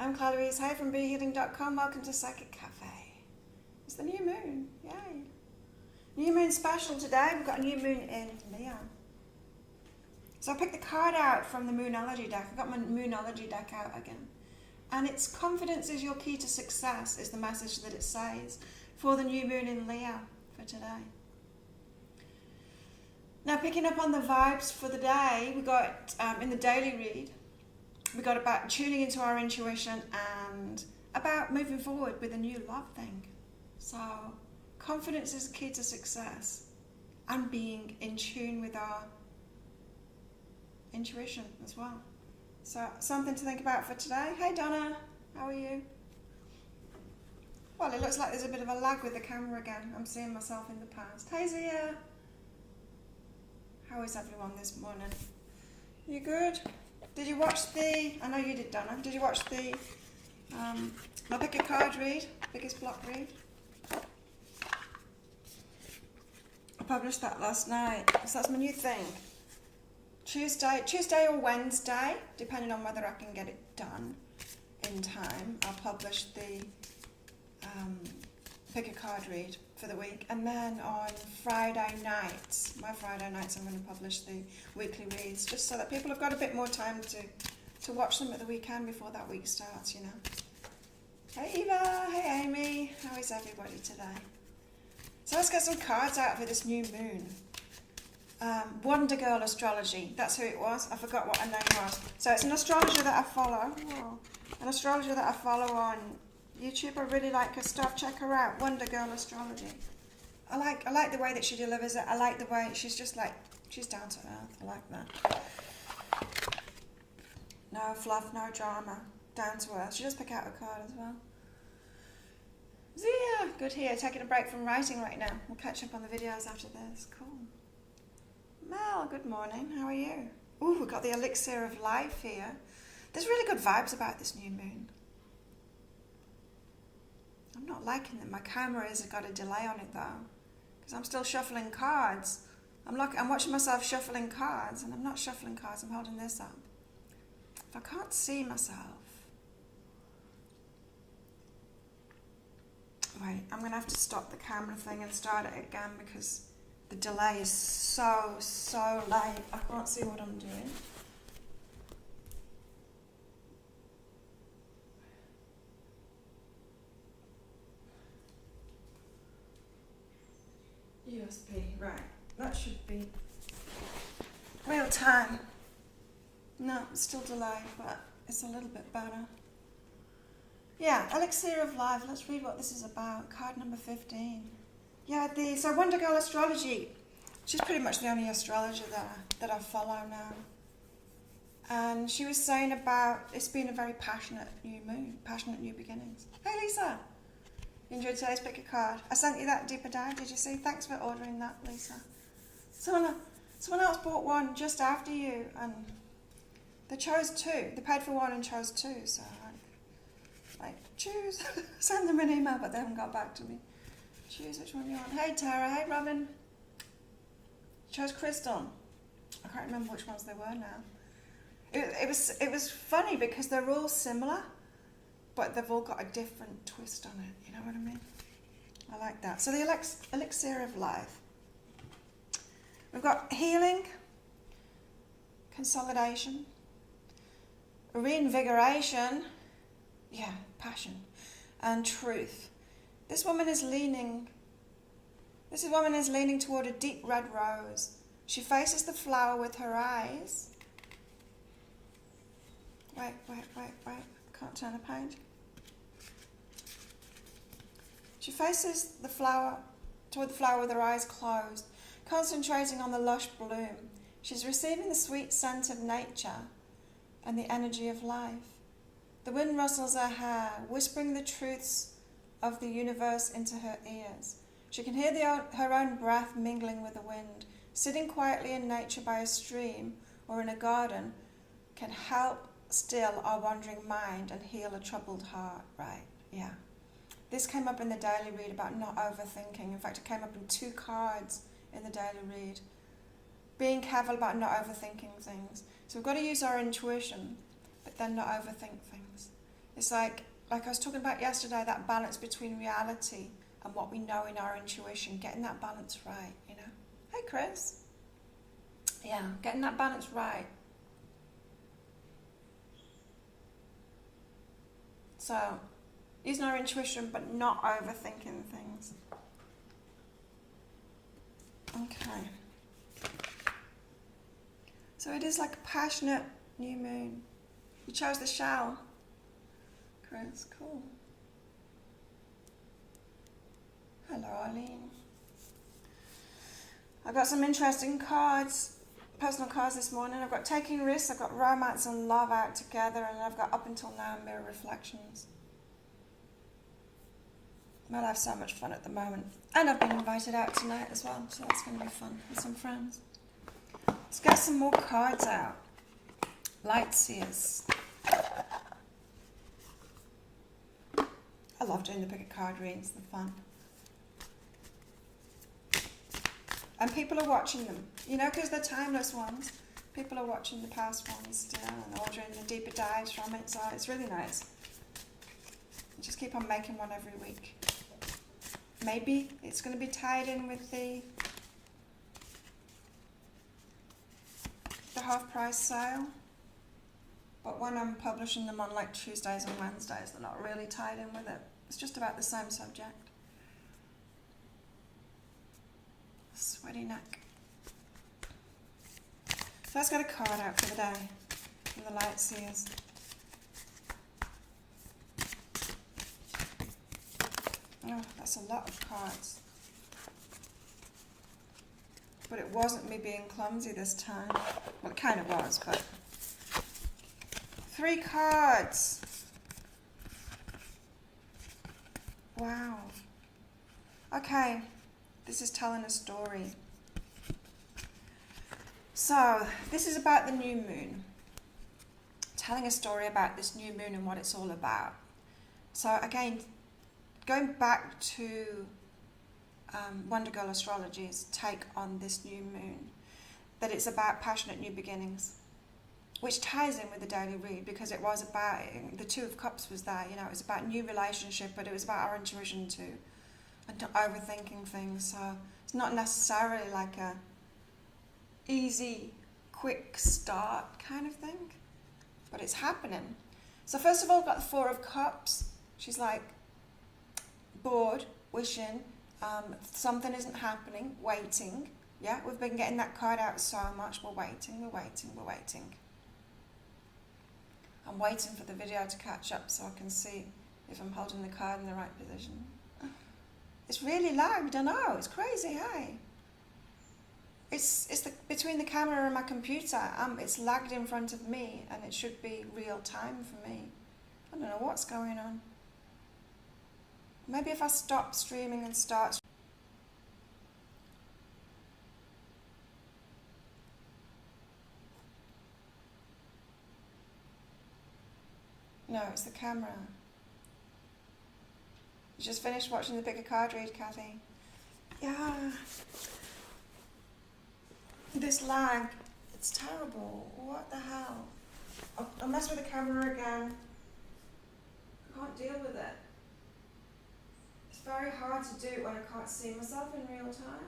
I'm Claire Louise Hay from BeHealing.com. Welcome to Psychic Cafe. It's the new moon. Yay. New moon special today. We've got a new moon in Leo. So I picked the card out from the Moonology deck. I've got my Moonology deck out again. And it's confidence is your key to success is the message that it says for the new moon in Leo for today. Now picking up on the vibes for the day, we got in the daily read, we got about tuning into our intuition and about moving forward with a new love thing. So confidence is the key to success and being in tune with our intuition as well. So something to think about for today. Hey Donna, how are you? Well, it looks like there's a bit of a lag with the camera again. I'm seeing myself in the past. Hey Zia. How is everyone this morning? You good? Did you watch I know you did, Donna. Did you watch my pick a card read? Biggest block read? I published that last night. So that's my new thing. Tuesday or Wednesday, depending on whether I can get it done in time, I'll publish the pick a card read for the week, and then on Friday nights, I'm going to publish the weekly reads, just so that people have got a bit more time to watch them at the weekend before that week starts, you know. Hey Eva, hey Amy, how is everybody today? So let's get some cards out for this new moon. Wonder Girl Astrology, that's who it was. I forgot what her name was. So it's an astrologer that I follow. Whoa. An astrologer that I follow on YouTube. I really like her stuff. Check her out. Wonder Girl Astrology. I like the way that she delivers it. I like the way she's just like, she's down to earth. I like that. No fluff, no drama. Down to earth. She just pick out a card as well. Zia, good here. Taking a break from writing right now. We'll catch up on the videos after this. Cool. Mel, good morning. How are you? Ooh, we've got the Elixir of Life here. There's really good vibes about this new moon. I'm not liking that my camera has got a delay on it though, because I'm still shuffling cards. I'm watching myself shuffling cards, and I'm not shuffling cards, I'm holding this up. If I can't see myself, wait, I'm going to have to stop the camera thing and start it again because the delay is so late. I can't see what I'm doing. USB, right. That should be real time. No, it's still delayed, but it's a little bit better. Yeah, Elixir of Life. Let's read what this is about. Card number 15. Yeah, so Wonder Girl Astrology. She's pretty much the only astrologer that I follow now. And she was saying about it's been a very passionate new moon, passionate new beginnings. Hey Lisa. You enjoyed today's pick a card. I sent you that deeper dive, did you see? Thanks for ordering that, Lisa. Someone else bought one just after you, and they chose two. They paid for one and chose two, so like choose. Send them an email, but they haven't got back to me. Choose which one you want. Hey Tara, hey Robin. Chose Crystal. I can't remember which ones they were now. It was funny because they're all similar, but they've all got a different twist on it, you know what I mean? I like that. So the Elixir of Life. We've got healing, consolidation, reinvigoration, yeah, passion, and truth. This woman is leaning toward a deep red rose. She faces the flower with her eyes. Wait. Can't turn the page. She faces the flower, toward the flower with her eyes closed, concentrating on the lush bloom. She's receiving the sweet scent of nature and the energy of life. The wind rustles her hair, whispering the truths of the universe into her ears. She can hear her own breath mingling with the wind. Sitting quietly in nature by a stream or in a garden can help still our wandering mind and heal a troubled heart, right? Yeah. This came up in the daily read about not overthinking. In fact, it came up in 2 cards in the daily read. Being careful about not overthinking things. So we've got to use our intuition, but then not overthink things. It's like I was talking about yesterday, that balance between reality and what we know in our intuition, getting that balance right, you know. Hey, Chris. Yeah, getting that balance right. So, using our intuition but not overthinking things. Okay. So it is like a passionate new moon. You chose the shell. Chris, cool. Hello, Arlene. I've got some interesting cards, personal cards this morning. I've got taking risks, I've got romance and love out together, and I've got up until now mirror reflections. Well, I have so much fun at the moment. And I've been invited out tonight as well, so that's going to be fun with some friends. Let's get some more cards out. Light Seers. I love doing the pick a card readings, they're fun. And people are watching them, you know, because they're timeless ones. People are watching the past ones still and ordering the deeper dives from it, so it's really nice. Just keep on making one every week. Maybe it's going to be tied in with the half price sale. But when I'm publishing them on like Tuesdays and Wednesdays, they're not really tied in with it. It's just about the same subject. Sweaty neck. So let's get a card out for the day from the Light Seers. Oh, that's a lot of cards. But it wasn't me being clumsy this time. Well, it kind of was, but... 3 cards. Wow. Okay, this is telling a story. So, this is about the new moon. Telling a story about this new moon and what it's all about. So again, going back to Wonder Girl Astrology's take on this new moon, that it's about passionate new beginnings, which ties in with the daily read, because it was about, the Two of Cups was there, you know, it was about new relationship, but it was about our intuition too, and not overthinking things. So it's not necessarily like a easy, quick start kind of thing, but it's happening. So first of all, we've got the Four of Cups. She's like bored, wishing, something isn't happening, waiting. Yeah, we've been getting that card out so much. We're waiting, we're waiting, we're waiting. I'm waiting for the video to catch up so I can see if I'm holding the card in the right position. It's really lagged, I know, it's crazy, hey? It's between the camera and my computer. It's lagged in front of me, and it should be real time for me. I don't know what's going on. Maybe if I stop streaming and start. No, it's the camera. You just finished watching the Pick a Card read, Kathy. Yeah. This lag, it's terrible. What the hell? I'll mess with the camera again. I can't deal with it. It's very hard to do when I can't see myself in real time.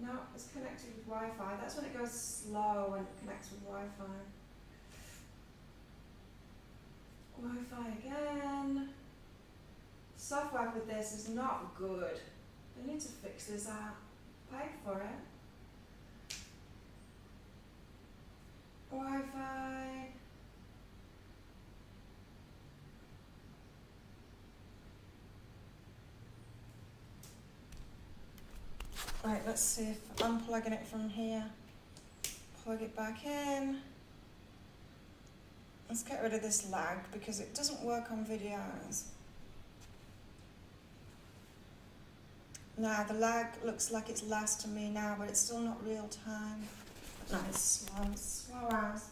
No, it's connected with Wi-Fi. That's when it goes slow, when it connects with Wi-Fi. Wi-Fi again. Software with this is not good. They need to fix this out. Paid for it. Wi-Fi. Right, let's see if I'm unplugging it from here. Plug it back in. Let's get rid of this lag because it doesn't work on videos. Now the lag looks like it's less to me now, but it's still not real time. No, it's slow as.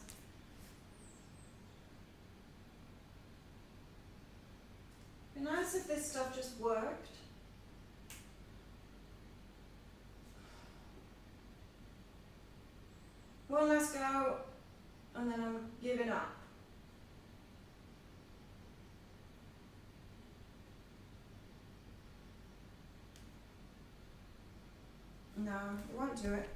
as if this stuff just worked. One last go, and then I'm giving up. No, it won't do it.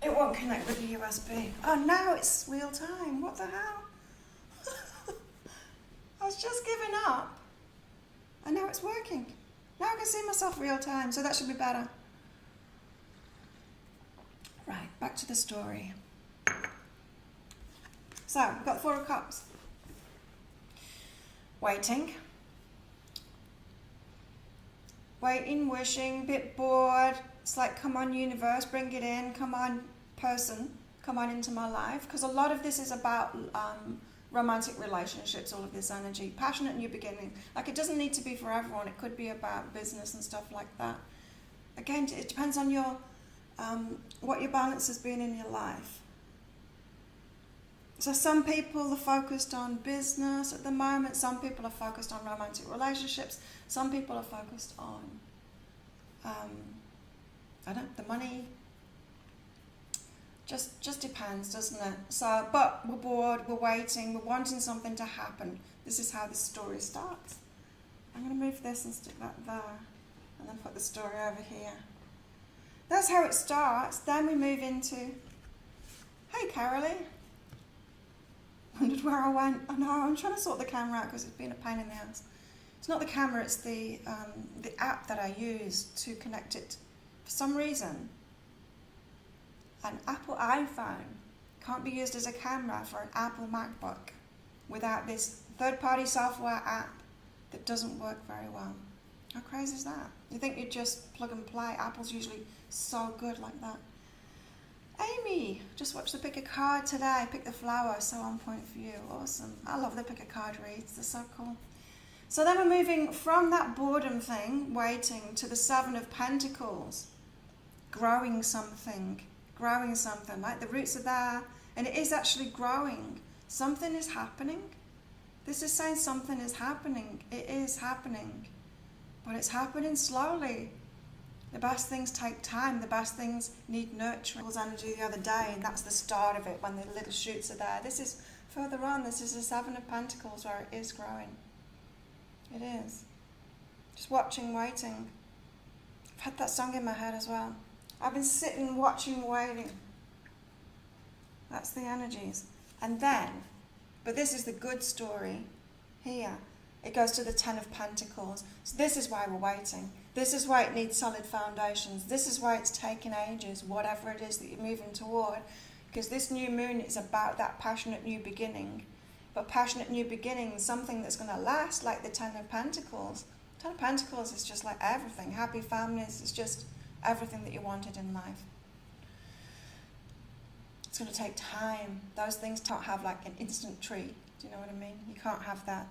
It won't connect with the USB. Oh, now it's real time. What the hell? I was just giving up, and now it's working. Now I can see myself real time, so that should be better. Right, back to the story. So, we've got the Four of Cups. Waiting. Waiting, wishing, bit bored. It's like, come on, universe, bring it in. Come on, person, come on into my life. Because a lot of this is about romantic relationships, all of this energy. Passionate new beginning. Like, it doesn't need to be for everyone. It could be about business and stuff like that. Again, it depends on your what your balance has been in your life. So some people are focused on business at the moment. Some people are focused on romantic relationships. Some people are focused on, the money. Just depends, doesn't it? So, but we're bored, we're waiting, we're wanting something to happen. This is how this story starts. I'm going to move this and stick that there, and then put the story over here. That's how it starts. Then we move into, hey, Carolee. Wondered where I went. I know, I'm trying to sort the camera out because it's been a pain in the ass. It's not the camera, it's the app that I use to connect it. For some reason, an Apple iPhone can't be used as a camera for an Apple MacBook without this third-party software app that doesn't work very well. How crazy is that? You think you'd just plug and play? Apple's usually so good like that. Amy, just watched the pick a card today. Pick the flower, so on point for you. Awesome. I love the pick a card reads. They're so cool. So then we're moving from that boredom thing, waiting, to the Seven of Pentacles. Growing something. Like the roots are there, and it is actually growing. Something is happening. This is saying something is happening. It is happening. But it's happening slowly. The best things take time. The best things need nurturing. I was energy the other day, and that's the start of it, when the little shoots are there. This is further on. This is the Seven of Pentacles, where it is growing. It is. Just watching, waiting. I've had that song in my head as well. I've been sitting, watching, waiting. That's the energies. And then, but this is the good story here. It goes to the Ten of Pentacles. So this is why we're waiting. This is why it needs solid foundations. This is why it's taken ages, whatever it is that you're moving toward. Because this new moon is about that passionate new beginning. But passionate new beginning, something that's going to last, like the Ten of Pentacles. Ten of Pentacles is just like everything. Happy families, it's just everything that you wanted in life. It's going to take time. Those things don't have like an instant tree. Do you know what I mean? You can't have that.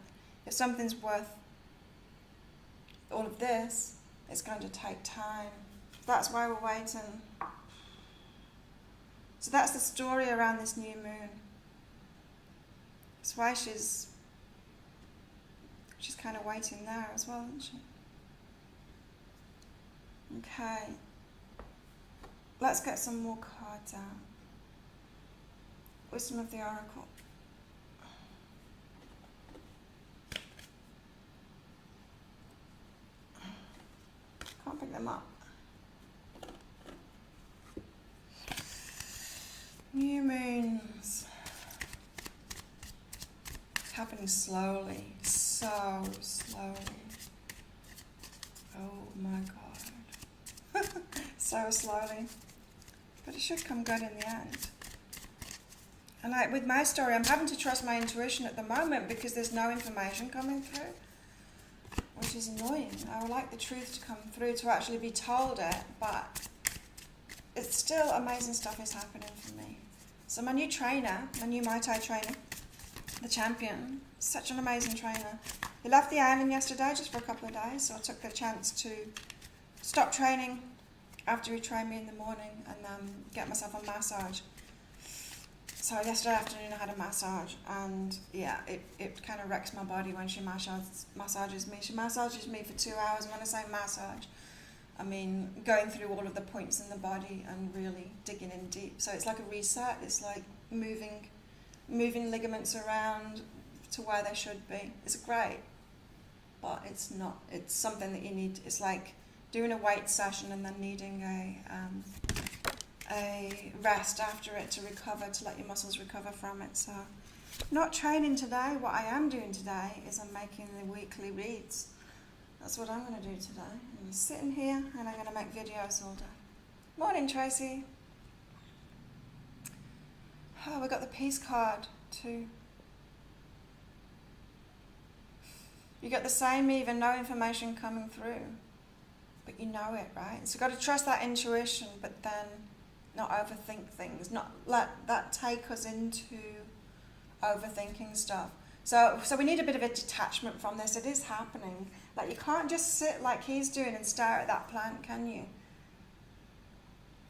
If something's worth all of this, it's going to take time. That's why we're waiting. So that's the story around this new moon. That's why she's kind of waiting there as well, isn't she? Okay. Let's get some more cards out. Wisdom of the Oracle. Can't pick them up. New moons. It's happening slowly, so slowly. Oh my God. So slowly. But it should come good in the end. And like with my story, I'm having to trust my intuition at the moment because there's no information coming through, which is annoying. I would like the truth to come through, to actually be told it, but it's still amazing stuff is happening for me. So my new trainer, my new Muay Thai trainer, the champion, such an amazing trainer. He left the island yesterday just for a couple of days, so I took the chance to stop training after he trained me in the morning and get myself a massage. So yesterday afternoon I had a massage, and yeah, it kind of wrecks my body when she massages me. She massages me for 2 hours, and when I say massage, I mean going through all of the points in the body and really digging in deep. So it's like a reset. It's like moving ligaments around to where they should be. It's great, but it's not. It's something that you need. It's like doing a weight session and then needing a rest after it to recover, to let your muscles recover from it. So not training today. What I am doing today is I'm making the weekly reads. That's what I'm going to do today. I'm going to sit in here and I'm going to make videos all day. Morning, Tracy. Oh, we got the peace card too. You get the same, even no information coming through, but you know it, right? So you've got to trust that intuition, but then not overthink things, not let that take us into overthinking stuff. So we need a bit of a detachment from this. It is happening. Like, you can't just sit like he's doing and stare at that plant, can you?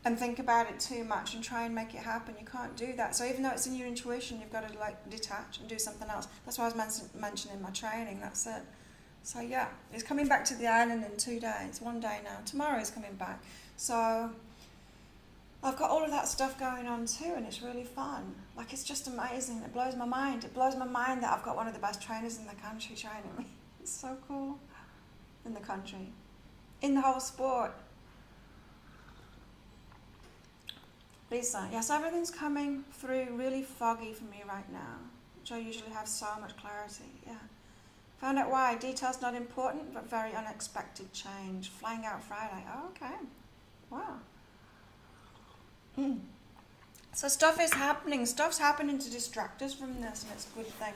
And think about it too much and try and make it happen. You can't do that. So even though it's in your intuition, you've got to like detach and do something else. That's why I was mentioning my training. That's it. So yeah, he's coming back to the island in 2 days. 1 day now. Tomorrow he's coming back. So I've got all of that stuff going on too, and it's really fun. Like, it's just amazing. It blows my mind. It blows my mind that I've got one of the best trainers in the country training me. It's so cool. In the country. In the whole sport. Lisa, yes, everything's coming through really foggy for me right now, which I usually have so much clarity, yeah. Found out why. Details not important, but very unexpected change. Flying out Friday. Oh, okay. Wow. So stuff is happening. Stuff's happening to distract us from this, and it's a good thing.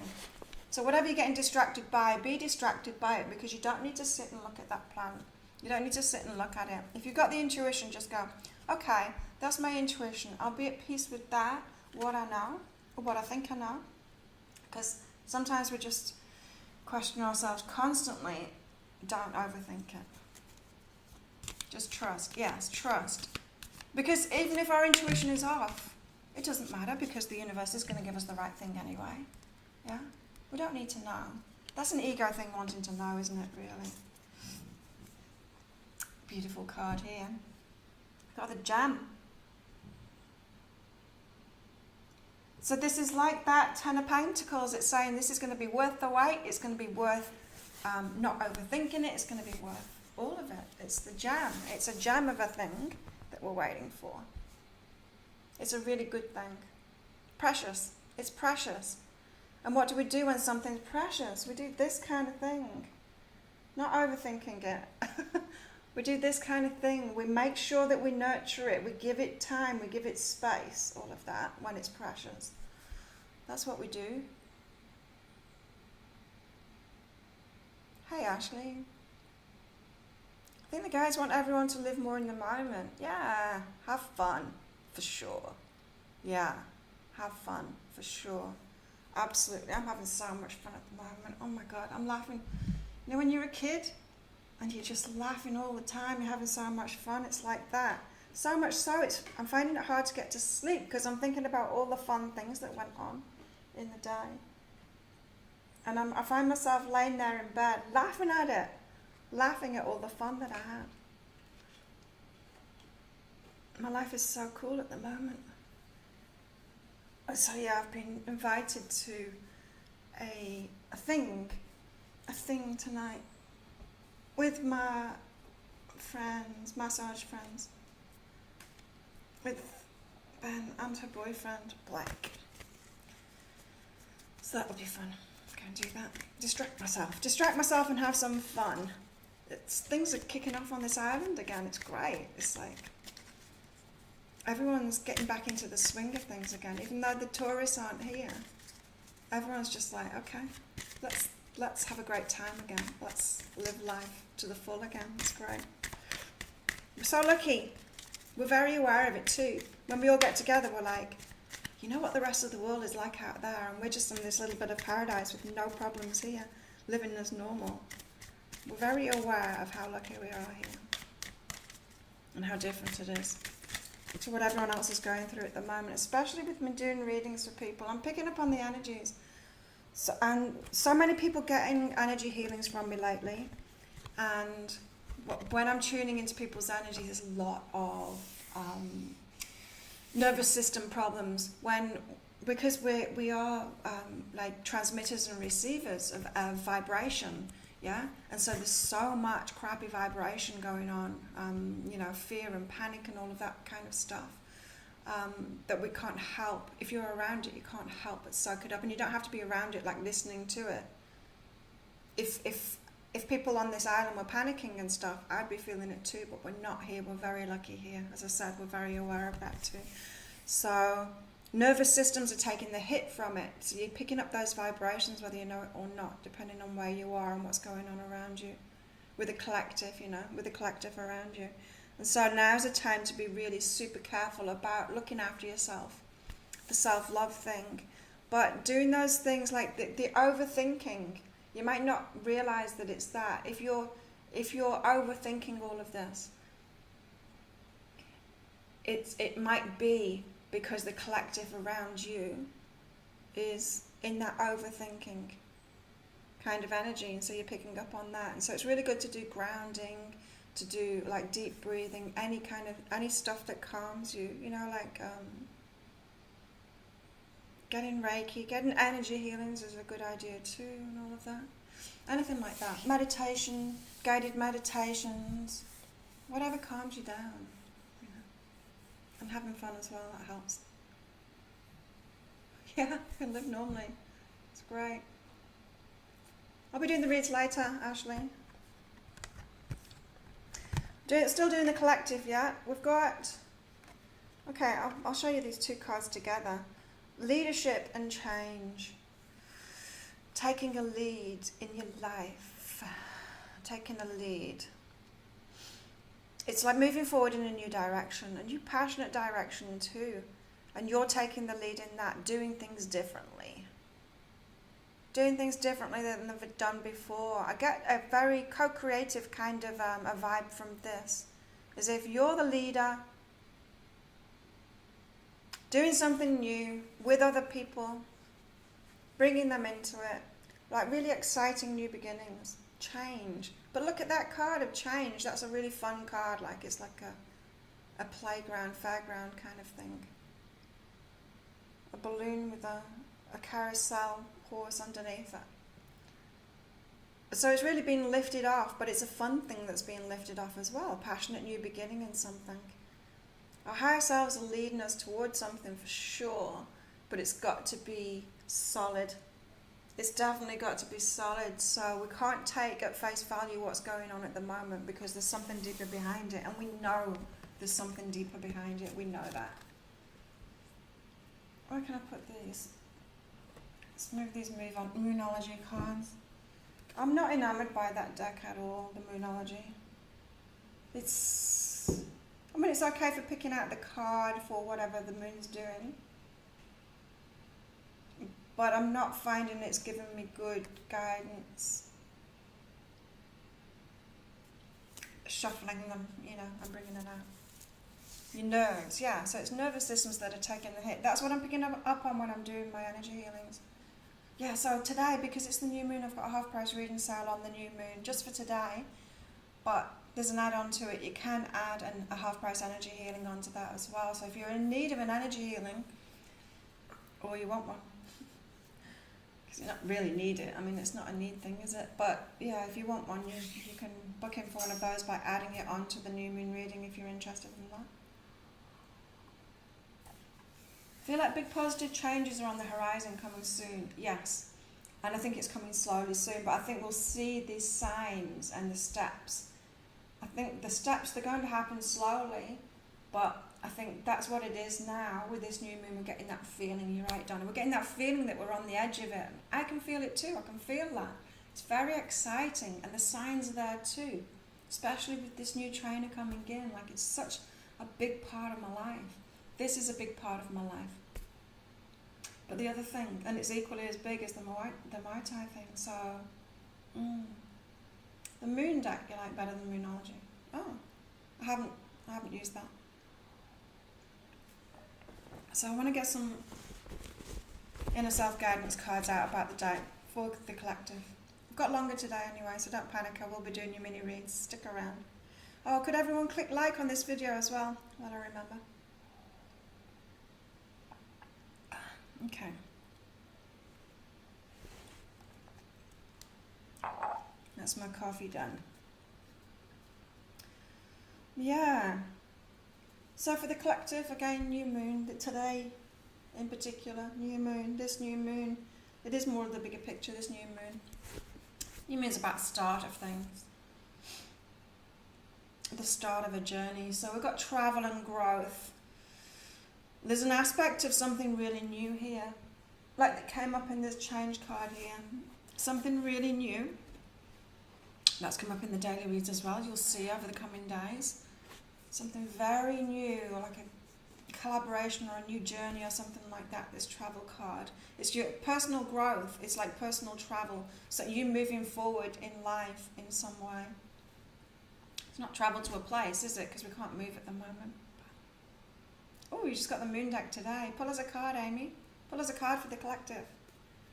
So whatever you're getting distracted by, be distracted by it, because you don't need to sit and look at that plant. You don't need to sit and look at it. If you've got the intuition, just go, okay, that's my intuition. I'll be at peace with that, what I know, or what I think I know. Because sometimes we just question ourselves constantly. Don't overthink it. Just trust. Yes, trust. Because even if our intuition is off, it doesn't matter, because the universe is going to give us the right thing anyway. Yeah? We don't need to know. That's an ego thing, wanting to know, isn't it, really? Beautiful card here. Got the gem. So this is like that Ten of Pentacles. It's saying this is going to be worth the wait. It's going to be worth not overthinking it. It's going to be worth all of it. It's the gem. It's a gem of a thing that we're waiting for. It's a really good thing. Precious. It's precious. And what do we do when something's precious? We do this kind of thing. Not overthinking it. We do this kind of thing. We make sure that we nurture it. We give it time. We give it space. All of that when it's precious. That's what we do. Hey, Ashley. I think the guys want everyone to live more in the moment. Yeah, have fun, for sure. Yeah, have fun, for sure. Absolutely. I'm having so much fun at the moment. Oh my God, I'm laughing. You know when you're a kid and you're just laughing all the time, you're having so much fun, it's like that. So much so, I'm finding it hard to get to sleep because I'm thinking about all the fun things that went on in the day. And I find myself laying there in bed, laughing at it, laughing at all the fun that I had. My life is so cool at the moment. So yeah, I've been invited to a thing tonight with my friends, massage friends, with Ben and her boyfriend, Blake. So that'll be fun. Go and do that. Distract myself and have some fun. Things are kicking off on this island again. It's great. It's like everyone's getting back into the swing of things again, even though the tourists aren't here. Everyone's just like, okay, let's have a great time again. Let's live life to the full again. It's great. We're so lucky. We're very aware of it too. When we all get together, we're like, you know what the rest of the world is like out there, and we're just in this little bit of paradise with no problems here, living as normal. We're very aware of how lucky we are here and how different it is. to what everyone else is going through at the moment, especially with me doing readings for people. I'm picking up on the energies. And so many people getting energy healings from me lately. And when I'm tuning into people's energy, there's a lot of nervous system problems because we are like transmitters and receivers of vibration, yeah, and so there's so much crappy vibration going on, fear and panic and all of that kind of stuff, that we can't help. If you're around it, you can't help but soak it up, and you don't have to be around it, like listening to it. If people on this island were panicking and stuff, I'd be feeling it too, but we're not here. We're very lucky here. As I said, we're very aware of that too. So nervous systems are taking the hit from it. So you're picking up those vibrations whether you know it or not, depending on where you are and what's going on around you. With the collective around you. And so now's a time to be really super careful about looking after yourself. The self-love thing. But doing those things like the overthinking, you might not realize that it's that. If you're overthinking all of this, it might be because the collective around you is in that overthinking kind of energy, and so you're picking up on that. And so it's really good to do grounding, to do like deep breathing, any stuff that calms you, like getting Reiki, getting energy healings is a good idea too, and all of that. Anything like that. Meditation, guided meditations, whatever calms you down. And having fun as well, that helps. Yeah, you can live normally. It's great. I'll be doing the reads later, Ashley. Still doing the collective, yeah? We've got... Okay, I'll show you these two cards together. Leadership and change. Taking a lead in your life. Taking a lead. It's like moving forward in a new direction, a new passionate direction too. And you're taking the lead in that, doing things differently. Doing things differently than they've done before. I get a very co-creative kind of a vibe from this. As if you're the leader, doing something new with other people, bringing them into it, like really exciting new beginnings, change. But look at that card of change. That's a really fun card. Like it's like a playground, fairground kind of thing. A balloon with a carousel horse underneath it. So it's really been lifted off, but it's a fun thing that's being lifted off as well. A passionate new beginning in something. Our higher selves are leading us towards something for sure, but it's got to be solid. It's definitely got to be solid, so we can't take at face value what's going on at the moment because there's something deeper behind it, and we know there's something deeper behind it. We know that. Where can I put these? Let's move these on. Moonology cards. I'm not enamoured by that deck at all, the Moonology. It's okay for picking out the card for whatever the moon's doing. But I'm not finding it's giving me good guidance. Shuffling them, and bringing it out. Your nerves, yeah. So it's nervous systems that are taking the hit. That's what I'm picking up on when I'm doing my energy healings. Yeah, so today, because it's the new moon, I've got a half price reading sale on the new moon, just for today. But there's an add-on to it. You can add a half price energy healing onto that as well. So if you're in need of an energy healing, or you want one, because you don't really need it. I mean, it's not a need thing, is it? But yeah, if you want one, you can book in for one of those by adding it onto the new moon reading if you're interested in that. I feel like big positive changes are on the horizon coming soon. Yes. And I think it's coming slowly soon, but I think we'll see these signs and the steps. I think the steps, they're going to happen slowly, but I think that's what it is now. With this new moon, we're getting that feeling. You're right, Donna. We're getting that feeling that we're on the edge of it. I can feel it too. I can feel that. It's very exciting, and the signs are there too, especially with this new trainer coming in. Like, it's such a big part of my life. This is a big part of my life. But the other thing, and it's equally as big as the Muay Thai thing, so the moon deck you like better than Moonology. Oh, I haven't used that. So I want to get some inner self-guidance cards out about the day for the collective. I've got longer today anyway, so don't panic. I will be doing your mini reads. Stick around. Oh, could everyone click like on this video as well, while I remember? Okay. That's my coffee done. Yeah. So for the collective, again, new moon. Today, in particular, new moon. This new moon, it is more of the bigger picture, this new moon. New moon's about start of things. The start of a journey. So we've got travel and growth. There's an aspect of something really new here. Like that came up in this change card here. Something really new. That's come up in the daily reads as well. You'll see over the coming days. Something very new, like a collaboration or a new journey or something like that, this travel card. It's your personal growth. It's like personal travel. So you moving forward in life in some way. It's not travel to a place, is it? Because we can't move at the moment. Oh, you just got the moon deck today. Pull us a card, Amy. Pull us a card for the collective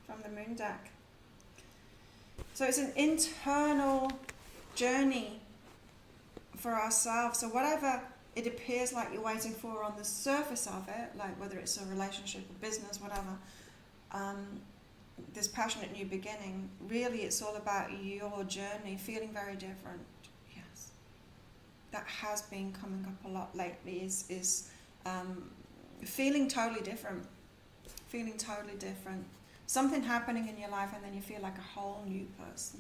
from the moon deck. So it's an internal journey for ourselves. So whatever it appears like you're waiting for on the surface of it, like whether it's a relationship, a business, whatever, this passionate new beginning, really it's all about your journey, feeling very different. Yes. That has been coming up a lot lately, is feeling totally different. Feeling totally different. Something happening in your life and then you feel like a whole new person.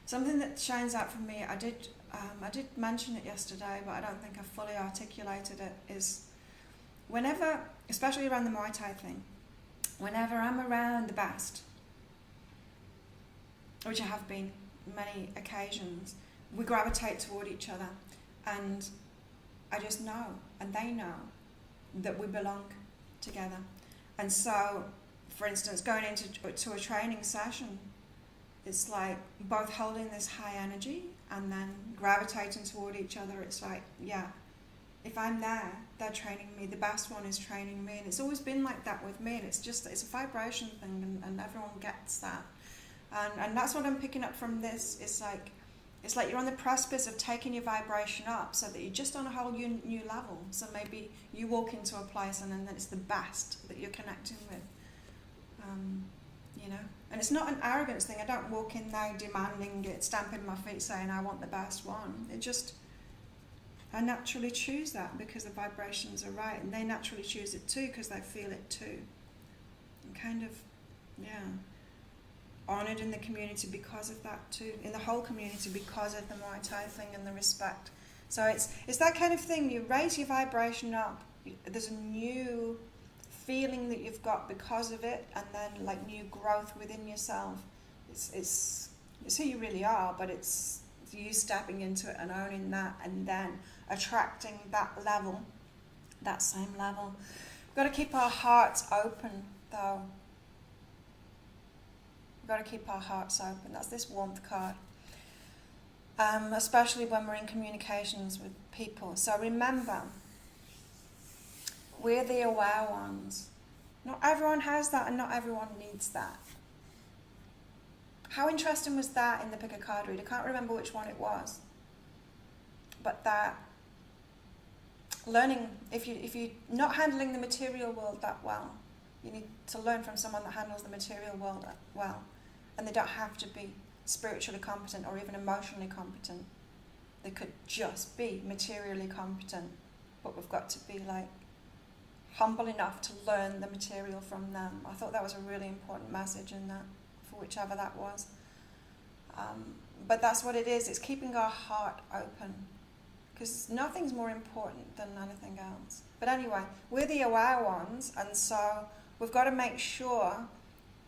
Something that shines out for me, I did mention it yesterday, but I don't think I fully articulated it, is whenever, especially around the Muay Thai thing, whenever I'm around the best, which I have been many occasions, we gravitate toward each other, and I just know, and they know, that we belong together. And so, for instance, going into a training session, it's like both holding this high energy and then gravitating toward each other. It's like, yeah, if I'm there, they're training me. The best one is training me. And it's always been like that with me. And it's a vibration thing, and everyone gets that. And that's what I'm picking up from this. It's like you're on the precipice of taking your vibration up so that you're just on a whole new level. So maybe you walk into a place and then it's the best that you're connecting with. You know, and it's not an arrogance thing. I don't walk in there demanding it, stamping my feet saying I want the best one. I naturally choose that because the vibrations are right, and they naturally choose it too because they feel it too. I'm kind of, honoured in the community because of that too, in the whole community because of the Muay Thai thing and the respect. So it's that kind of thing. You raise your vibration up. There's a new feeling that you've got because of it, and then like new growth within yourself. It's who you really are, but it's you stepping into it and owning that, and then attracting that level, that same level. We've got to keep our hearts open though. We've got to keep our hearts open. That's this warmth card. Especially when we're in communications with people. So remember, we're the aware ones. Not everyone has that, and not everyone needs that. How interesting was that in the pick a card read? I can't remember which one it was. But that learning, if you're not handling the material world that well, you need to learn from someone that handles the material world well. And they don't have to be spiritually competent or even emotionally competent. They could just be materially competent. But we've got to be like humble enough to learn the material from them. I thought that was a really important message in that, for whichever that was. But that's what it is. It's keeping our heart open, because nothing's more important than anything else. But anyway, we're the aware ones, and so we've got to make sure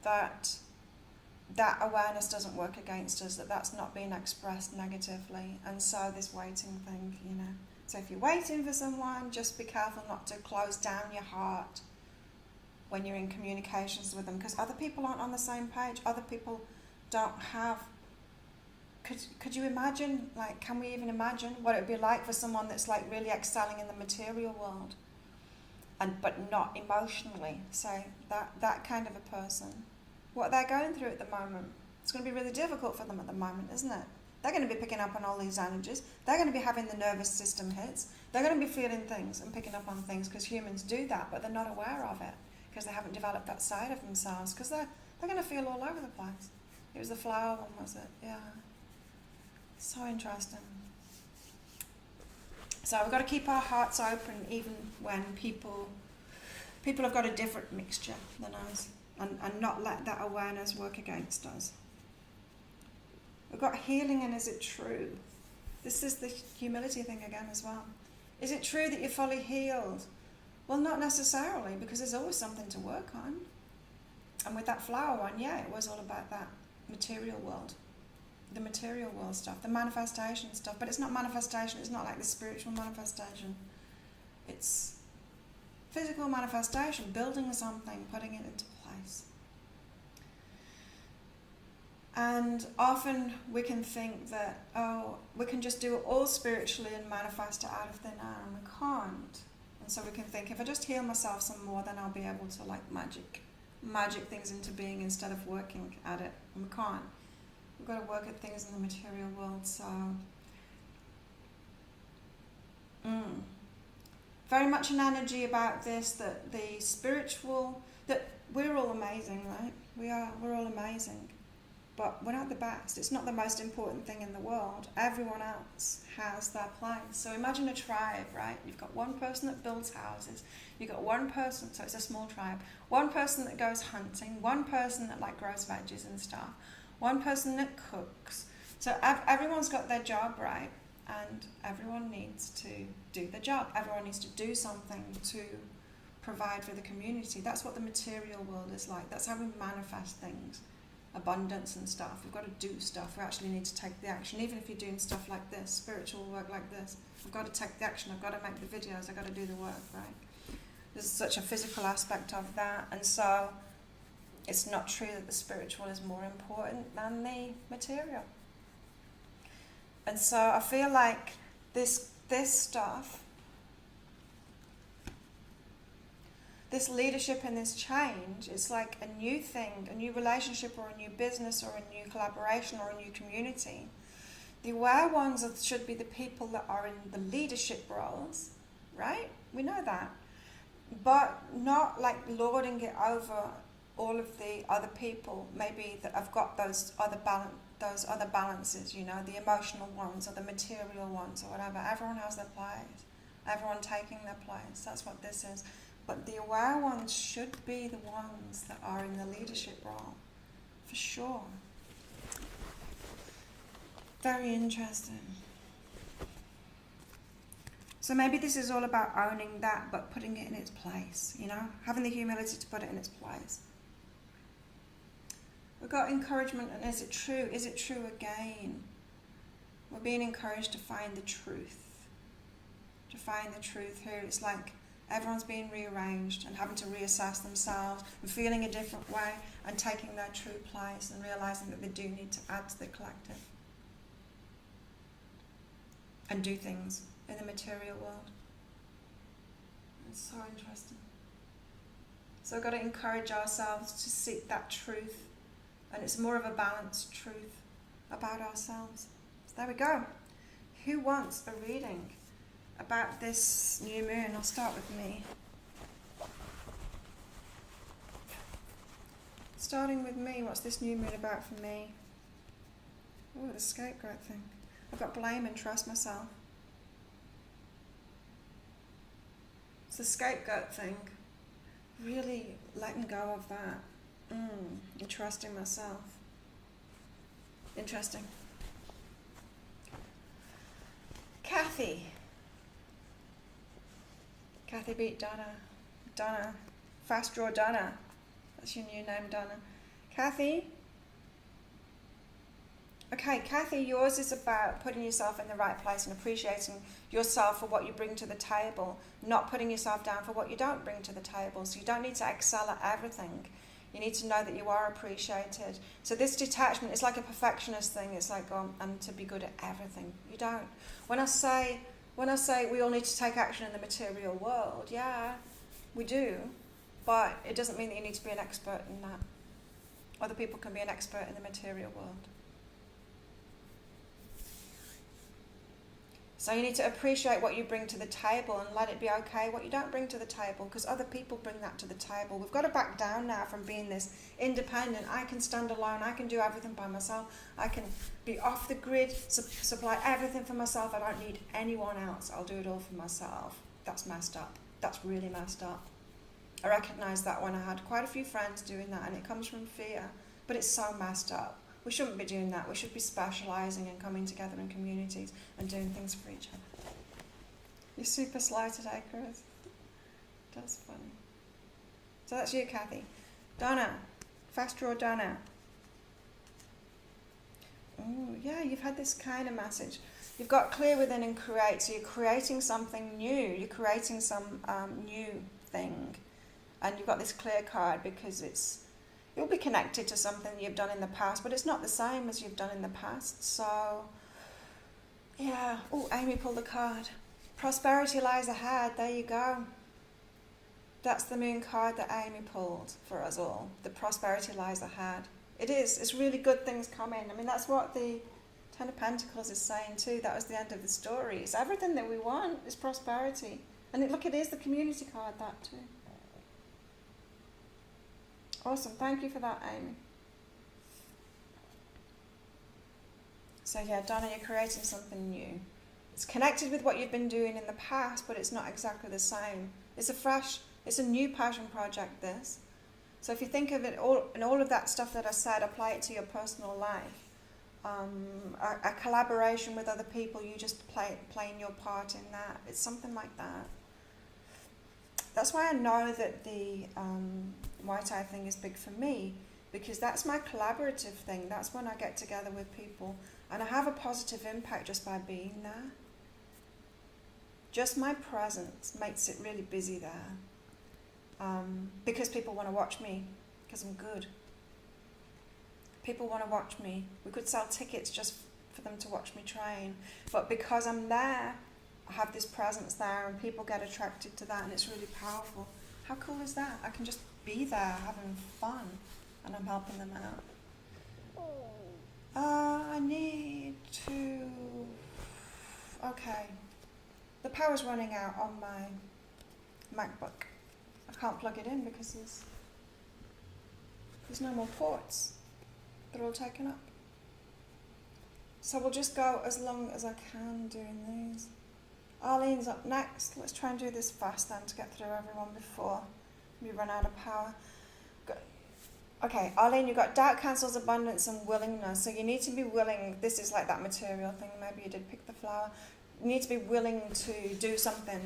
that that awareness doesn't work against us, that that's not being expressed negatively. And so this waiting thing, So if you're waiting for someone, just be careful not to close down your heart when you're in communications with them, because other people aren't on the same page. Other people don't have... Could you imagine, can we even imagine what it would be like for someone that's really excelling in the material world? but not emotionally. So that kind of a person, what they're going through at the moment, it's going to be really difficult for them at the moment, isn't it? They're going to be picking up on all these energies. They're going to be having the nervous system hits. They're going to be feeling things and picking up on things, because humans do that, but they're not aware of it because they haven't developed that side of themselves, because they're going to feel all over the place. It was the flower one, was it? Yeah. So interesting. So we've got to keep our hearts open even when people have got a different mixture than us, and not let that awareness work against us. We've got healing, and is it true? This is the humility thing again as well. Is it true that you're fully healed? Well, not necessarily, because there's always something to work on. And with that flower one, yeah, it was all about that material world. The material world stuff, the manifestation stuff. But it's not manifestation, it's not like the spiritual manifestation. It's physical manifestation, building something, putting it into place. And often we can think that, oh, we can just do it all spiritually and manifest it out of thin air, and we can't. And so we can think, if I just heal myself some more, then I'll be able to like magic things into being instead of working at it. And we can't. We've got to work at things in the material world. So very much an energy about this, that the spiritual, that we're all amazing, right? We're all amazing. But we're not the best. It's not the most important thing in the world. Everyone else has their place. So imagine a tribe, right? You've got one person that builds houses. You've got one person, so it's a small tribe. One person that goes hunting. One person that like grows veggies and stuff. One person that cooks. So everyone's got their job, right? And everyone needs to do the job. Everyone needs to do something to provide for the community. That's what the material world is like. That's how we manifest things. Abundance and stuff. We've got to do stuff. We actually need to take the action. Even if you're doing stuff like this, spiritual work like this, I've got to take the action. I've got to make the videos. I've got to do the work, right? There's such a physical aspect of that. And so it's not true that the spiritual is more important than the material. And so I feel like this stuff, this leadership and this change, it's like a new thing, a new relationship or a new business or a new collaboration or a new community. The aware ones should be the people that are in the leadership roles, right? We know that. But not like lording it over all of the other people, maybe that have got those other balances, you know, the emotional ones or the material ones or whatever. Everyone has their place. Everyone taking their place. That's what this is. But the aware ones should be the ones that are in the leadership role, for sure. Very interesting. So maybe this is all about owning that, but putting it in its place, you know, having the humility to put it in its place. We've got encouragement, and is it true? Is it true again? We're being encouraged to find the truth. To find the truth here. It's like everyone's being rearranged and having to reassess themselves and feeling a different way and taking their true place and realising that they do need to add to the collective and do things in the material world. It's so interesting. So we've got to encourage ourselves to seek that truth, and it's more of a balanced truth about ourselves. So there we go. Who wants a reading about this new moon? I'll start with me. Starting with me, what's this new moon about for me? Oh, the scapegoat thing. I've got blame and trust myself. It's the scapegoat thing. Really letting go of that. And trusting myself. Interesting. Kathy beat Donna. Fast Draw Donna. That's your new name, Donna. Kathy. Okay, Kathy, yours is about putting yourself in the right place and appreciating yourself for what you bring to the table, not putting yourself down for what you don't bring to the table. So you don't need to excel at everything. You need to know that you are appreciated. So this detachment is like a perfectionist thing. It's like, I'm to be good at everything. You don't. When I say we all need to take action in the material world, yeah, We do, but it doesn't mean that you need to be an expert in that. Other people can be an expert in the material world. So you need to appreciate what you bring to the table and let it be okay what you don't bring to the table, because other people bring that to the table. We've got to back down now from being this independent, I can stand alone, I can do everything by myself, I can be off the grid, supply everything for myself, I don't need anyone else, I'll do it all for myself. That's messed up. That's really messed up. I recognised that when I had quite a few friends doing that, and it comes from fear, but it's so messed up. We shouldn't be doing that. We should be specialising and coming together in communities and doing things for each other. You're super sly today, Chris. That's funny. So that's you, Kathy. Donna. Fast draw Donna. Oh, yeah, you've had this kind of message. You've got clear within and create. So you're creating something new. You're creating some new thing. And you've got this clear card because you'll be connected to something you've done in the past, but it's not the same as you've done in the past. So, yeah. Oh, Amy pulled a card. Prosperity lies ahead. There you go. That's the moon card that Amy pulled for us all. The prosperity lies ahead. It is. It's really good things coming. I mean, that's what the Ten of Pentacles is saying too. That was the end of the story. It's everything that we want is prosperity. And look, it is the community card, that too. Awesome, thank you for that, Amy. So yeah, Donna, you're creating something new. It's connected with what you've been doing in the past, but it's not exactly the same. It's a new passion project, this. So if you think of it, all of that stuff that I said, apply it to your personal life. A collaboration with other people, you just playing your part in that. It's something like that. That's why I know that the White Eye thing is big for me, because that's my collaborative thing. That's when I get together with people and I have a positive impact just by being there. Just my presence makes it really busy there, because people want to watch me because I'm good. People want to watch me. We could sell tickets just for them to watch me train, but because I'm there, I have this presence there and people get attracted to that, and it's really powerful. How cool is that? I can just be there having fun and I'm helping them out. I need to... Okay. The power's running out on my MacBook. I can't plug it in because there's no more ports. They're all taken up. So we'll just go as long as I can doing these. Arlene's up next. Let's try and do this fast then to get through everyone before we run out of power. Okay, Arlene, you've got doubt cancels abundance and willingness. So you need to be willing. This is like that material thing. Maybe you did pick the flower. You need to be willing to do something.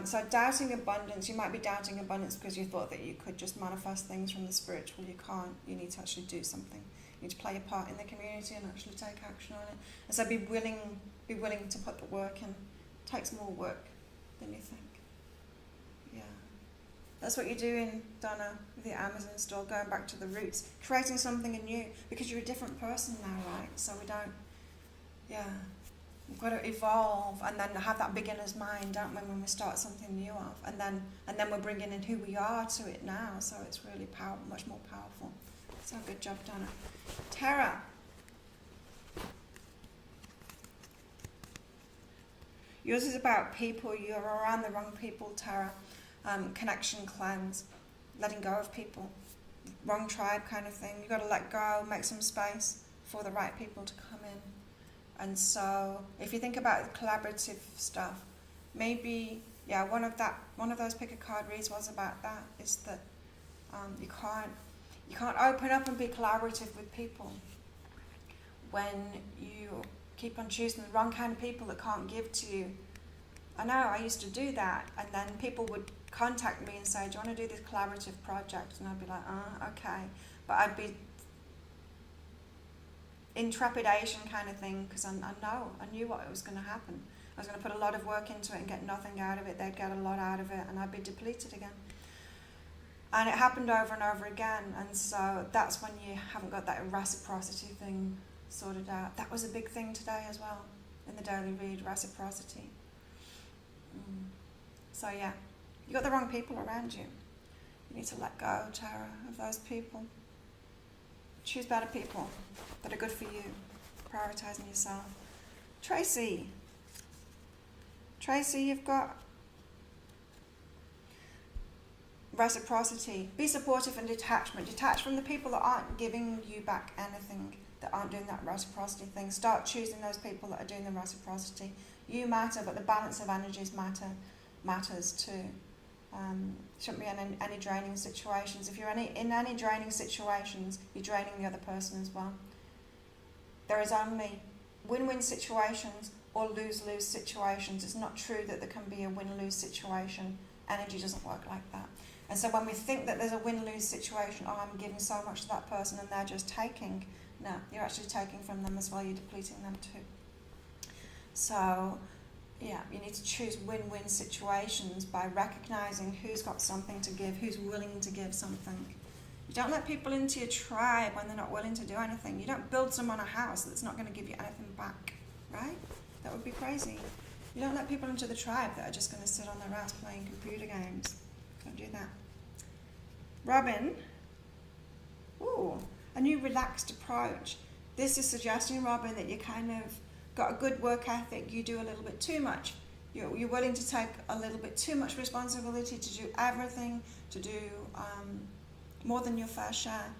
So doubting abundance, you might be doubting abundance because you thought that you could just manifest things from the spiritual. You can't. You need to actually do something. You need to play a part in the community and actually take action on it. And so be willing to put the work in. Takes more work than you think. Yeah. That's what you're doing, Donna, with the Amazon store, going back to the roots, creating something anew, because you're a different person now, right? So we don't, we've got to evolve and then have that beginner's mind, don't we, when we start something new off, and then we're bringing in who we are to it now, so it's really much more powerful. So good job, Donna. Tara. Yours is about people. You're around the wrong people, Tara. Connection cleanse, letting go of people, wrong tribe kind of thing. You've got to let go, make some space for the right people to come in. And so if you think about the collaborative stuff, maybe, one of those pick a card reads was about that, is that you can't open up and be collaborative with people when you keep on choosing the wrong kind of people that can't give to you. I know, I used to do that, and then people would contact me and say, do you want to do this collaborative project? And I'd be like, okay. But I'd be in trepidation kind of thing, because I knew what was going to happen. I was going to put a lot of work into it and get nothing out of it. They'd get a lot out of it, and I'd be depleted again. And it happened over and over again, and so that's when you haven't got that reciprocity thing sorted out. That was a big thing today as well, in the daily read, reciprocity. So You got the wrong people around you. You need to let go, Tara, of those people. Choose better people that are good for you. Prioritising yourself. Tracy, you've got reciprocity. Be supportive and detachment. Detach from the people that aren't giving you back anything, that aren't doing that reciprocity thing. Start choosing those people that are doing the reciprocity. You matter, but the balance of energies matters too. Shouldn't be in any draining situations. If you're in any draining situations, you're draining the other person as well. There is only win-win situations or lose-lose situations. It's not true that there can be a win-lose situation. Energy doesn't work like that. And so when we think that there's a win-lose situation, oh, I'm giving so much to that person and they're just taking. No, you're actually taking from them as well. You're depleting them too. So, yeah, you need to choose win-win situations by recognising who's got something to give, who's willing to give something. You don't let people into your tribe when they're not willing to do anything. You don't build someone a house that's not going to give you anything back, right? That would be crazy. You don't let people into the tribe that are just going to sit on their ass playing computer games. Don't do that. Robin, ooh, a new relaxed approach. This is suggesting, Robin, that you kind of got a good work ethic. You do a little bit too much. You're willing to take a little bit too much responsibility, to do everything, to do more than your fair share.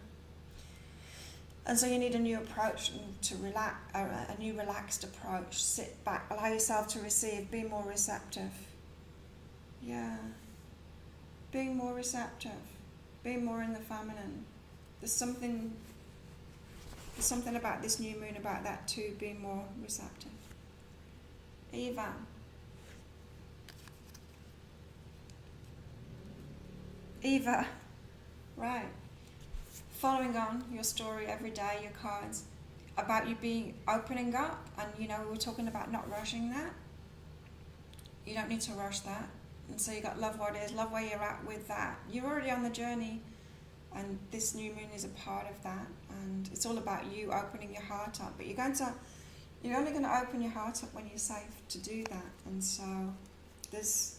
And so you need a new approach to relax, a new relaxed approach. Sit back, allow yourself to receive, be more receptive. Yeah. Being more receptive, being more in the feminine. There's something about this new moon about that too, being more receptive. Eva. Right. Following on your story every day, your cards, about you being opening up, and we were talking about not rushing that. You don't need to rush that. And so you got love what is, love where you're at with that. You're already on the journey, and this new moon is a part of that. And it's all about you opening your heart up. But you're only going to open your heart up when you're safe to do that. And so there's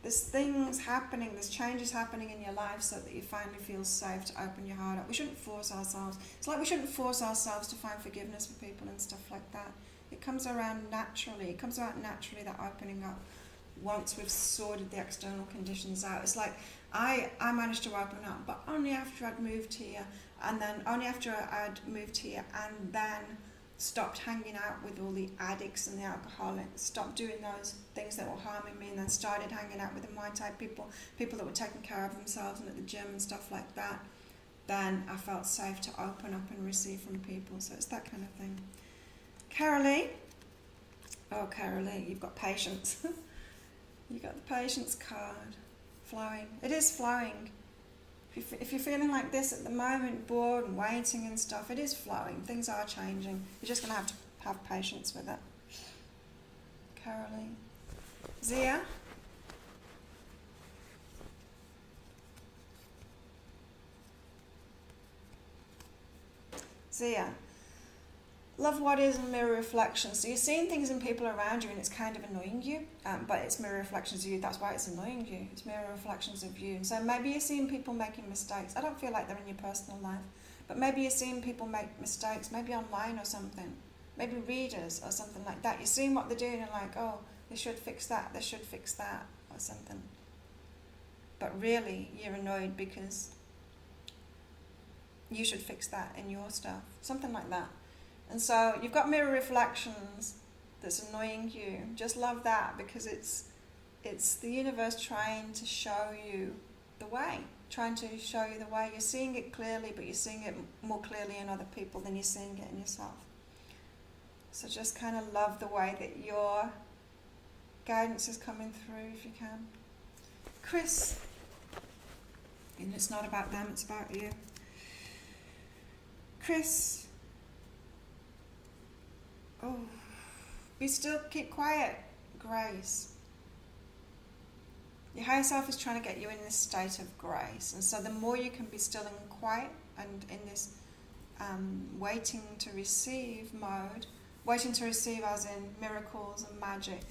things happening, there's changes happening in your life so that you finally feel safe to open your heart up. We shouldn't force ourselves. It's like we shouldn't force ourselves to find forgiveness for people and stuff like that. It comes around naturally. It comes out naturally, that opening up, once we've sorted the external conditions out. It's like I managed to open up, but only after I'd moved here, and then only after I'd moved here and then stopped hanging out with all the addicts and the alcoholics, stopped doing those things that were harming me, and then started hanging out with the Muay Thai people that were taking care of themselves and at the gym and stuff like that. Then I felt safe to open up and receive from people. So it's that kind of thing. Carolee. Oh, Carolee, you've got patience. You got the patience card. Flowing. It is flowing. If you're feeling like this at the moment, bored and waiting and stuff, it is flowing. Things are changing. You're just going to have patience with it. Carolee. Zia. Zia. Love what is and mirror reflections. So you're seeing things in people around you and it's kind of annoying you, but it's mirror reflections of you. That's why it's annoying you. It's mirror reflections of you. And so maybe you're seeing people making mistakes. I don't feel like they're in your personal life, but maybe you're seeing people make mistakes, maybe online or something, maybe readers or something like that. You're seeing what they're doing and like, oh, they should fix that, or something. But really, you're annoyed because you should fix that in your stuff. Something like that. And so you've got mirror reflections that's annoying you. Just love that, because it's the universe trying to show you the way, trying to show you the way. You're seeing it clearly, but you're seeing it more clearly in other people than you're seeing it in yourself. So just kind of love the way that your guidance is coming through if you can. Chris. And it's not about them, it's about you. Chris. Oh, be still, keep quiet, Grace. Your higher self is trying to get you in this state of grace. And so the more you can be still and quiet and in this waiting to receive mode, waiting to receive as in miracles and magic,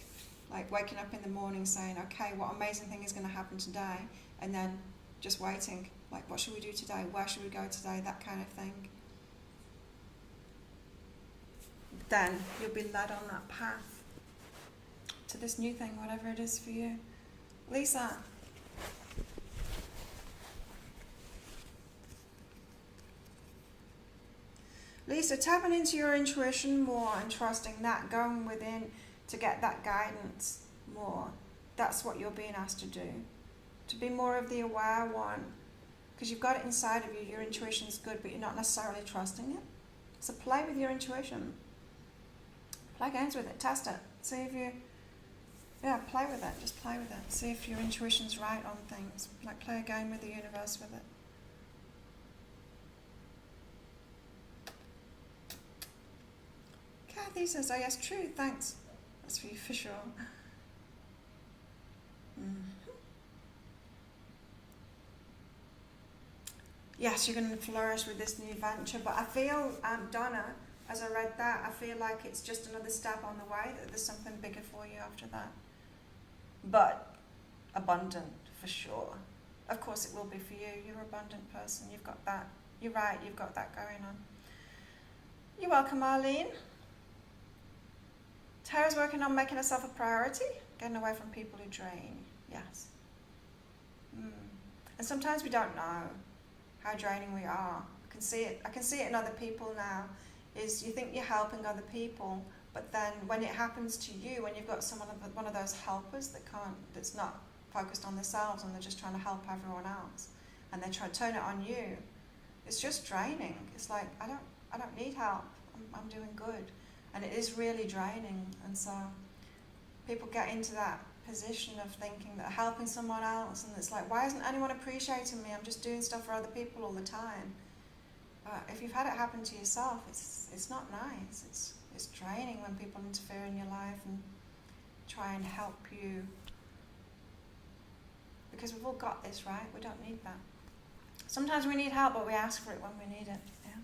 Like waking up in the morning saying, okay, what amazing thing is going to happen today? And then just waiting, like, what should we do today? Where should we go today? That kind of thing. Then you'll be led on that path to this new thing, whatever it is for you. Lisa. Lisa, tapping into your intuition more and trusting that, going within to get that guidance more. That's what you're being asked to do. To be more of the aware one. Because you've got it inside of you, your intuition's good, but you're not necessarily trusting it. So play with your intuition. Play games with it, test it. See if you, play with it, just play with it. See if your intuition's right on things. Like play a game with the universe with it. Kathy says, oh yes, true, thanks. That's for you for sure. Yes, you're going to flourish with this new venture, but I feel, Donna, as I read that, I feel like it's just another step on the way, that there's something bigger for you after that. But abundant, for sure. Of course it will be for you. You're an abundant person. You've got that. You're right, you've got that going on. You're welcome, Arlene. Tara's working on making herself a priority, getting away from people who drain. Yes. And sometimes we don't know how draining we are. I can see it in other people now. Is you think you're helping other people, but then when it happens to you, when you've got one of those helpers that's not focused on themselves and they're just trying to help everyone else, and they try to turn it on you, it's just draining. It's like I don't need help. I'm doing good. And it is really draining, and so people get into that position of thinking that helping someone else, and it's like, why isn't anyone appreciating me? I'm just doing stuff for other people all the time. If you've had it happen to yourself, it's not nice. It's draining when people interfere in your life and try and help you. Because we've all got this, right? We don't need that. Sometimes we need help, but we ask for it when we need it. Yeah.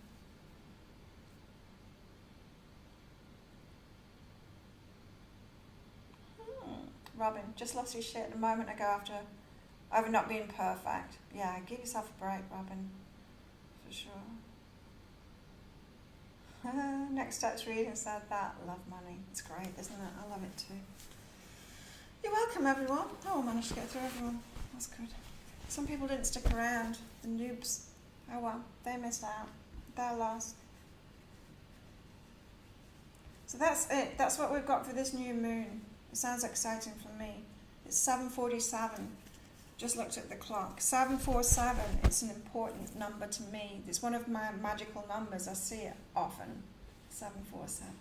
Robin, just lost your shit a moment ago after over not being perfect. Yeah, give yourself a break, Robin. For sure. Next Steps reading said that. Love money. It's great, isn't it? I love it too. You're welcome, everyone. Oh, I managed to get through everyone. That's good. Some people didn't stick around. The noobs. Oh well, they missed out. They're lost. So that's it. That's what we've got for this new moon. It sounds exciting for me. It's 7:47. Just looked at the clock. 747, it's an important number to me. It's one of my magical numbers. I see it often. 747.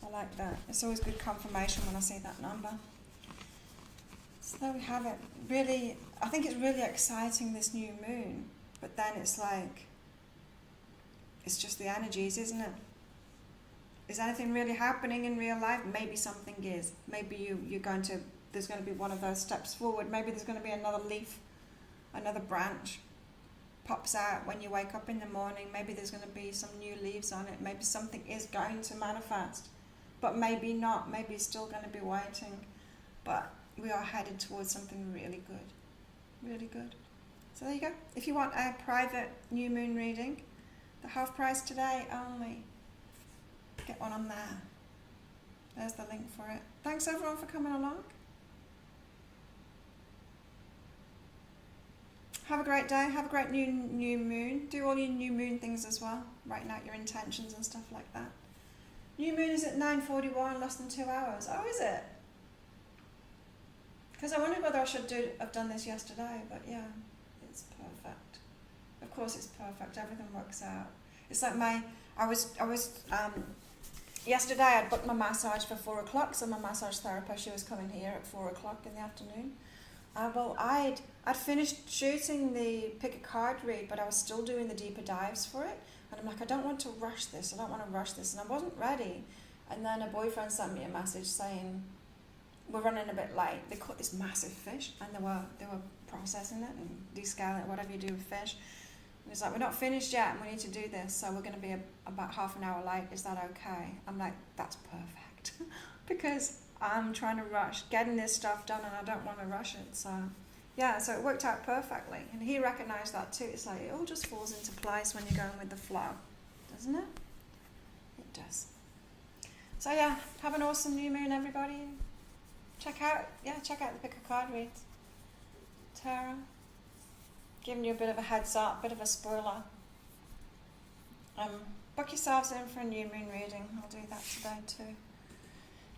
I like that. It's always good confirmation when I see that number. So there we have it. Really, I think it's really exciting, this new moon. But then it's like, it's just the energies, isn't it? Is anything really happening in real life? Maybe something is. Maybe there's going to be one of those steps forward. Maybe there's going to be another leaf, another branch pops out when you wake up in the morning. Maybe there's going to be some new leaves on it. Maybe something is going to manifest. But maybe not. Maybe it's still going to be waiting. But we are headed towards something really good. Really good. So there you go. If you want a private new moon reading, the half price today only. Get one on there. There's the link for it. Thanks everyone for coming along. Have a great day. Have a great new moon. Do all your new moon things as well. Writing out your intentions and stuff like that. New moon is at 9:41, less than 2 hours. Oh, is it? Because I wondered whether I should have done this yesterday, but yeah, it's perfect. Of course it's perfect. Everything works out. It's like yesterday I'd booked my massage for 4 o'clock, so my massage therapist, she was coming here at 4 o'clock in the afternoon. I'd finished shooting the pick a card read, but I was still doing the deeper dives for it. And I'm like, I don't want to rush this. And I wasn't ready. And then a boyfriend sent me a message saying, we're running a bit late. They caught this massive fish, and they were processing it and descaling it, whatever you do with fish. he's like, we're not finished yet and we need to do this, so we're going to be about half an hour late. Is that okay? I'm like, that's perfect. Because I'm trying to rush getting this stuff done and I don't want to rush it. So, yeah, so it worked out perfectly. And he recognised that too. It's like, it all just falls into place when you're going with the flow, doesn't it? It does. So, yeah, have an awesome new moon, everybody. Check out the pick a card reads. Tarot. Giving you a bit of a heads up, bit of a spoiler. Book yourselves in for a new moon reading. I'll do that today too.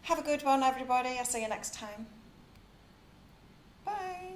Have a good one, everybody. I'll see you next time. Bye.